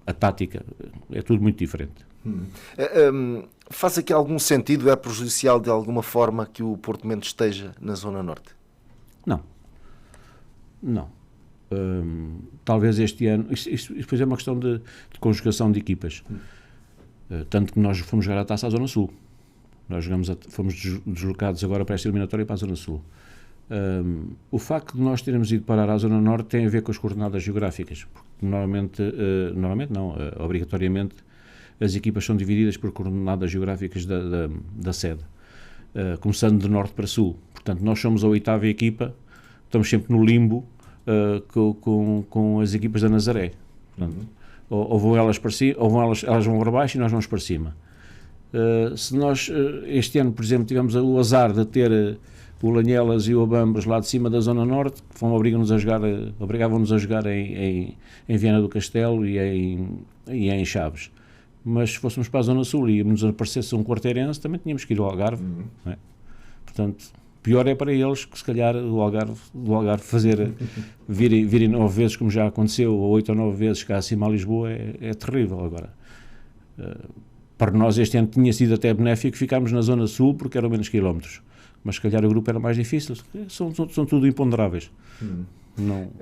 a tática, é tudo muito diferente. Faz aqui algum sentido? É prejudicial de alguma forma que o Porto Mendo esteja na Zona Norte? Não. Talvez este ano... Isto depois é uma questão de conjugação de equipas. Tanto que nós fomos jogar a Taça à Zona Sul. Fomos deslocados agora para esta eliminatória para a Zona Sul. O facto de nós termos ido parar à Zona Norte tem a ver com as coordenadas geográficas, porque obrigatoriamente as equipas são divididas por coordenadas geográficas da sede, começando de norte para sul. Portanto, nós somos a 8ª equipa, estamos sempre no limbo com as equipas da Nazaré. Portanto, ou vão elas para cima, ou elas vão para baixo e nós vamos para cima. Se nós, este ano, por exemplo, tivemos o azar de ter o Lanhelas e o Abambas lá de cima da Zona Norte, que obrigavam-nos a jogar em Viana do Castelo e em Chaves. Mas se fôssemos para a Zona Sul e nos aparecesse um quarteirense, também tínhamos que ir ao Algarve. Não é? Portanto, pior é para eles que se calhar do Algarve virem 9 vezes, como já aconteceu, ou 8 ou 9 vezes cá acima a Lisboa, é terrível agora. Para nós este ano tinha sido até benéfico ficarmos na Zona Sul porque eram menos quilómetros, mas se calhar o grupo era mais difícil. São tudo imponderáveis. Não...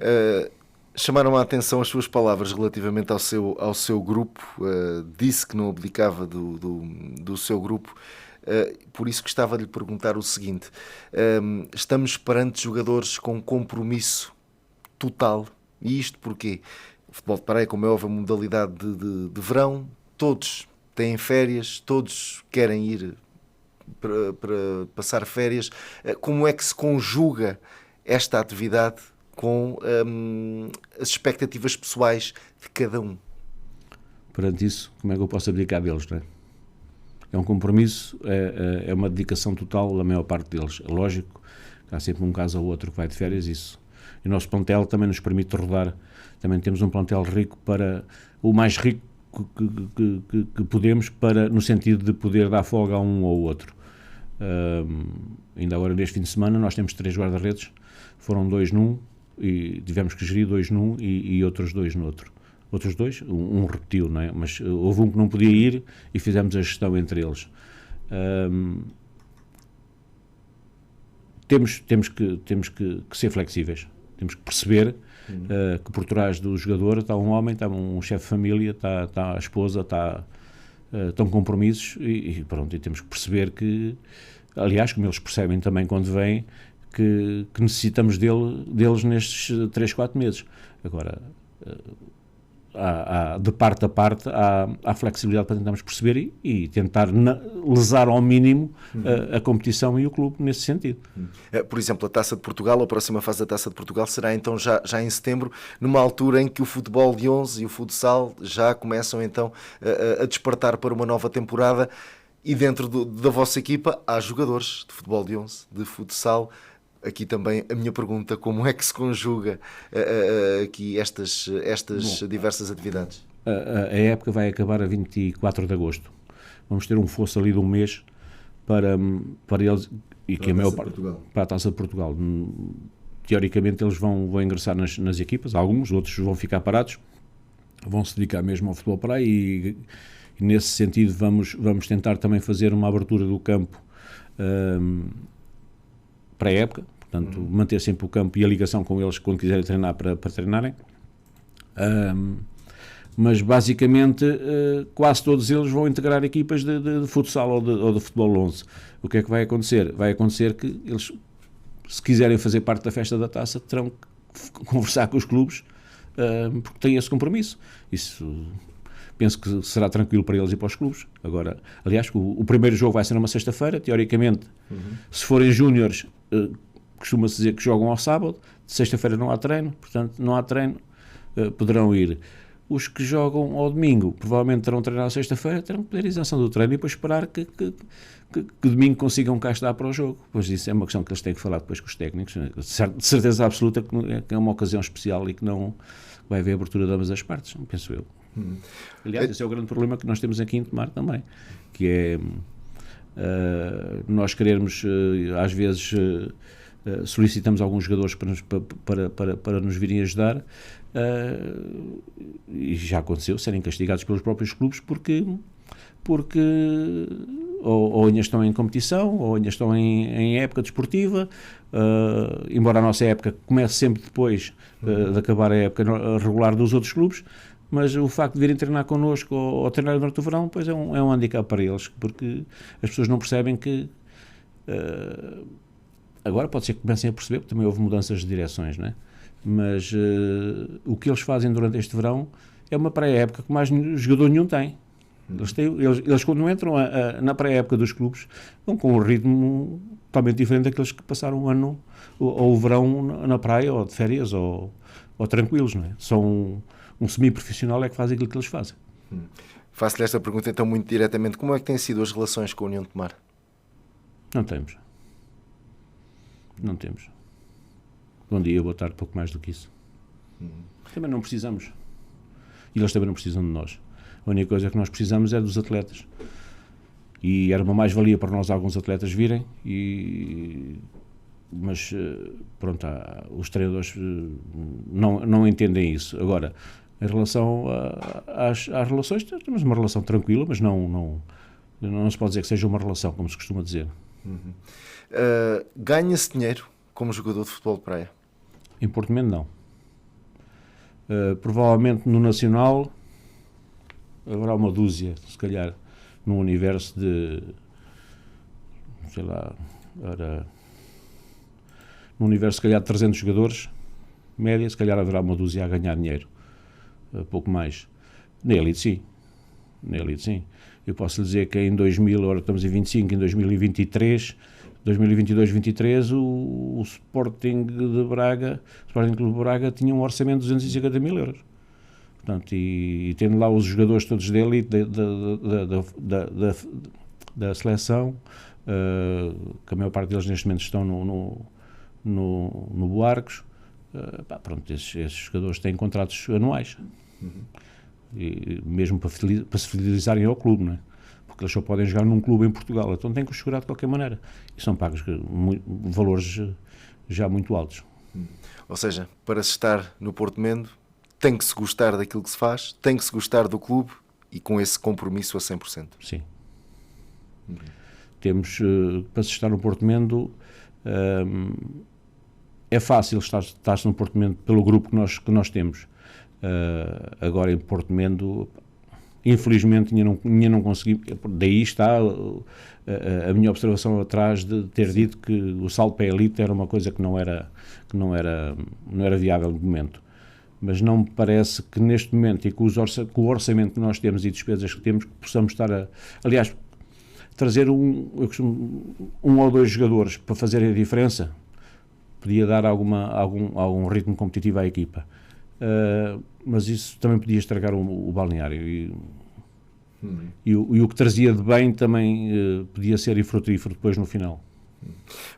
Chamaram a atenção as suas palavras relativamente ao seu grupo. Disse que não abdicava do seu grupo. Por isso gostava de lhe perguntar o seguinte: estamos perante jogadores com compromisso total, e isto porquê? O futebol de praia, como é óbvio, a modalidade de verão, todos têm férias, todos querem ir para passar férias. Como é que se conjuga esta atividade com as expectativas pessoais de cada um? Perante isso, como é que eu posso abdicar deles, não é? É um compromisso, é uma dedicação total da maior parte deles. É lógico que há sempre um caso ou outro que vai de férias, isso. E o nosso plantel também nos permite rodar. Também temos um plantel rico, o mais rico que podemos, no sentido de poder dar folga a um ou outro. Ainda agora, neste fim de semana, nós temos 3 guarda-redes, foram 2 num, e tivemos que gerir 2 num e outros 2 no outro. Outros 2, um repetiu, não é? Mas houve um que não podia ir e fizemos a gestão entre eles. Temos que ser flexíveis, temos que perceber que por trás do jogador está um homem, está um chefe de família, está a esposa, estão compromissos e pronto, e temos que perceber que, aliás, como eles percebem também quando vêm, que necessitamos deles nestes 3, 4 meses. Agora, de parte a parte, há flexibilidade para tentarmos perceber e tentar lesar ao mínimo a competição e o clube nesse sentido. Por exemplo, a Taça de Portugal, a próxima fase da Taça de Portugal será então já em setembro, numa altura em que o futebol de 11 e o futsal já começam então a despertar para uma nova temporada, e dentro da vossa equipa há jogadores de futebol de 11, de futsal. Aqui também a minha pergunta: como é que se conjuga aqui estas diversas atividades? A época vai acabar a 24 de agosto. Vamos ter um fosso ali de um mês para eles, e que a maior parte para a Taça de Portugal. Teoricamente eles vão ingressar nas equipas, alguns, outros vão ficar parados, vão se dedicar mesmo ao futebol praia e nesse sentido vamos tentar também fazer uma abertura do campo para a época. Portanto, manter sempre o campo e a ligação com eles quando quiserem treinar para treinarem. Mas, basicamente, quase todos eles vão integrar equipas de futsal ou de futebol 11. O que é que vai acontecer? Vai acontecer que eles, se quiserem fazer parte da festa da taça, terão que conversar com os clubes, porque têm esse compromisso. Isso penso que será tranquilo para eles e para os clubes. Agora, aliás, o primeiro jogo vai ser numa sexta-feira, teoricamente. Se forem júniores, costuma-se dizer que jogam ao sábado, de sexta-feira não há treino, portanto, não há treino, poderão ir. Os que jogam ao domingo provavelmente terão treino à sexta-feira, terão que pedir isenção do treino e depois esperar que domingo consigam cá estar para o jogo. Pois isso é uma questão que eles têm que falar depois com os técnicos. De certeza absoluta que é uma ocasião especial e que não vai haver abertura de ambas as partes, penso eu. Aliás, esse é o grande problema que nós temos aqui em Tomar também, que é nós querermos, às vezes, solicitamos alguns jogadores para nos virem ajudar, e já aconteceu serem castigados pelos próprios clubes porque ou ainda estão em competição ou ainda estão em época desportiva, embora a nossa época comece sempre depois de acabar a época regular dos outros clubes, mas o facto de virem treinar connosco ou treinar durante o verão, pois é um handicap para eles, porque as pessoas não percebem que agora pode ser que comecem a perceber, porque também houve mudanças de direções, não é? Mas o que eles fazem durante este verão é uma pré-época que mais jogador nenhum tem. Eles quando entram na pré-época dos clubes, vão com um ritmo totalmente diferente daqueles que passaram o ano ou o verão na praia, ou de férias, ou tranquilos, não é? São um semi-profissional é que faz aquilo que eles fazem. Faço-lhe esta pergunta então muito diretamente. Como é que têm sido as relações com a União de Tomar? Não temos. Bom dia, boa tarde, pouco mais do que isso. Também não precisamos. E eles também não precisam de nós. A única coisa que nós precisamos é dos atletas. E era uma mais-valia para nós alguns atletas virem, mas pronto, os treinadores não entendem isso. Agora, em relação às relações, temos uma relação tranquila, mas não se pode dizer que seja uma relação, como se costuma dizer. Ganha-se dinheiro como jogador de futebol de praia? Em Porto Mendo, não. Provavelmente no Nacional haverá uma dúzia, se calhar, num universo de, sei lá, num universo se calhar de 300 jogadores, média, se calhar haverá uma dúzia a ganhar dinheiro, pouco mais. Na elite, sim. Eu posso lhe dizer que em 2000, agora estamos em 25, em 2023, 2022-23, o Sporting de Braga, o Sporting Clube de Braga tinha um orçamento de 250 mil euros. Portanto, e tendo lá os jogadores todos da elite, da seleção, que a maior parte deles neste momento estão no Buarcos, pronto, esses jogadores têm contratos anuais. E mesmo para se fidelizarem ao clube, não é? Porque eles só podem jogar num clube em Portugal, então têm que os segurar de qualquer maneira. E são pagos valores já muito altos. Ou seja, para se estar no Porto Mendo, tem que se gostar daquilo que se faz, tem que se gostar do clube e com esse compromisso a 100%. Sim. Temos, para se estar no Porto Mendo, é fácil estar-se no Porto Mendo pelo grupo que nós temos. Agora em Porto Mendo, infelizmente ainda não consegui, daí está a minha observação atrás de ter dito que o salto para a elite era uma coisa que não era viável no momento. Mas não me parece que neste momento e com o orçamento que nós temos e despesas que temos, que possamos estar aliás, trazer um ou dois jogadores para fazer a diferença podia dar algum ritmo competitivo à equipa. Mas isso também podia estragar o balneário e o que trazia de bem também podia ser infrutífero depois no final.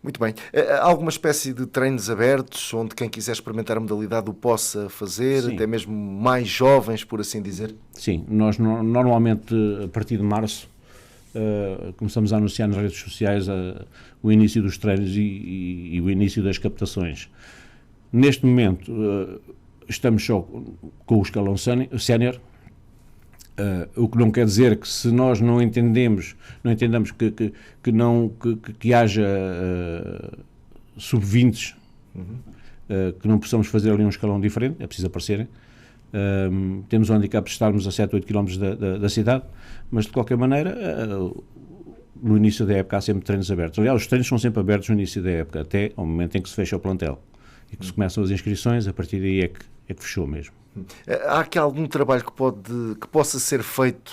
Muito bem. Há alguma espécie de treinos abertos onde quem quiser experimentar a modalidade o possa fazer, Sim. Até mesmo mais jovens, por assim dizer? Sim, nós normalmente a partir de março começamos a anunciar nas redes sociais o início dos treinos e o início das captações. Neste momento estamos só com o escalão sénior, o que não quer dizer que se nós não entendamos que haja sub-20 que não possamos fazer ali um escalão diferente, é preciso aparecerem. Temos um handicap de estarmos a 7 ou 8 km da cidade, mas de qualquer maneira no início da época há sempre treinos abertos. Aliás, os treinos são sempre abertos no início da época, até ao momento em que se fecha o plantel e que se começam as inscrições, a partir daí é que fechou mesmo. Há aqui algum trabalho que possa ser feito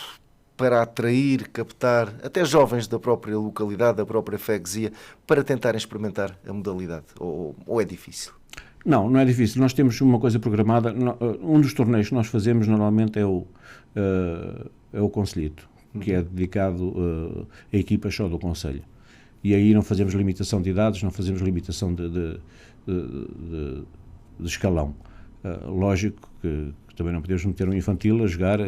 para atrair, captar até jovens da própria localidade, da própria freguesia, para tentarem experimentar a modalidade? Ou é difícil? Não é difícil. Nós temos uma coisa programada. Um dos torneios que nós fazemos normalmente é o Conselhito, que é dedicado a equipas só do Conselho. E aí não fazemos limitação de idades, não fazemos limitação de escalão. Lógico que também não podemos meter um infantil a jogar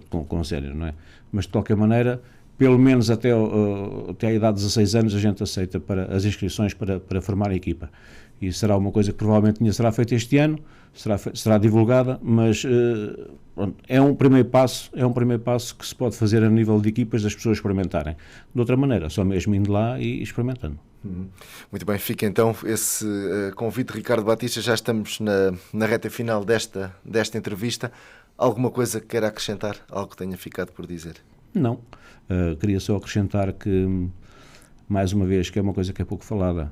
com sénior, não é? Mas de qualquer maneira, pelo menos até a idade de 16 anos a gente aceita para as inscrições para formar a equipa. E será uma coisa que provavelmente será feita este ano, será divulgada, mas é um primeiro passo que se pode fazer a nível de equipas das pessoas experimentarem. De outra maneira, só mesmo indo lá e experimentando. Muito bem, fica então esse convite, Ricardo Batista. Já estamos na reta final desta entrevista. Alguma coisa que queira acrescentar? Algo que tenha ficado por dizer? Não. Queria só acrescentar que, mais uma vez, que é uma coisa que é pouco falada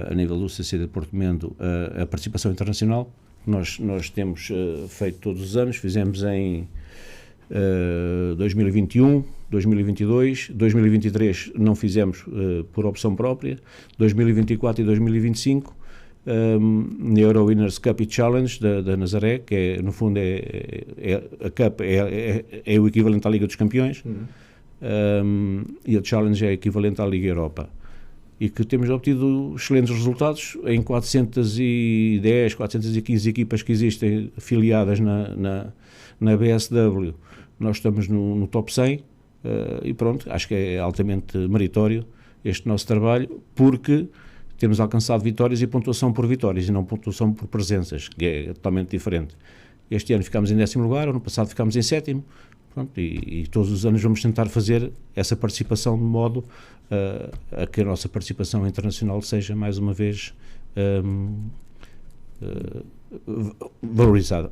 a nível do CC de Porto Mendo, a participação internacional. Nós temos feito todos os anos, fizemos em 2021, 2022, 2023 não fizemos por opção própria, 2024 e 2025 na Euro Winners Cup e Challenge da Nazaré, que é, no fundo a Cup é o equivalente à Liga dos Campeões, e a Challenge é equivalente à Liga Europa, e que temos obtido excelentes resultados em 410, 415 equipas que existem afiliadas na BSW. Nós estamos no top 100 e pronto, acho que é altamente meritório este nosso trabalho, porque temos alcançado vitórias e pontuação por vitórias e não pontuação por presenças, que é totalmente diferente. Este ano ficámos em 10º lugar, ano passado ficámos em 7º, pronto, e todos os anos vamos tentar fazer essa participação de modo a que a nossa participação internacional seja mais uma vez valorizada.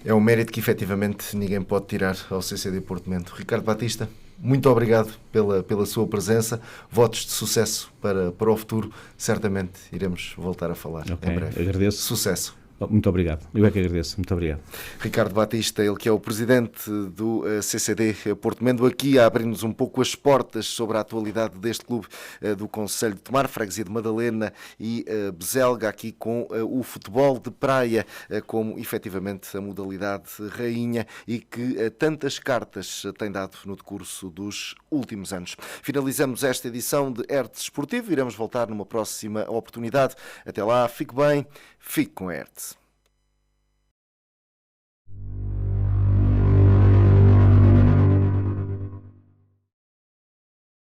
É um mérito que efetivamente ninguém pode tirar ao CCD Porto Mento. Ricardo Batista, muito obrigado pela sua presença. Votos de sucesso para o futuro. Certamente iremos voltar a falar em breve. Agradeço. Sucesso. Muito obrigado. Eu é que agradeço. Muito obrigado. Ricardo Batista, ele que é o presidente do CCD Porto Mendo, aqui a abrir-nos um pouco as portas sobre a atualidade deste clube do Concelho de Tomar, Freguesia de Madalena e Beselga, aqui com o futebol de praia como efetivamente a modalidade rainha e que tantas cartas tem dado no decurso dos últimos anos. Finalizamos esta edição de Hertz Esportivo. Iremos voltar numa próxima oportunidade. Até lá, fique bem, fique com Hertz.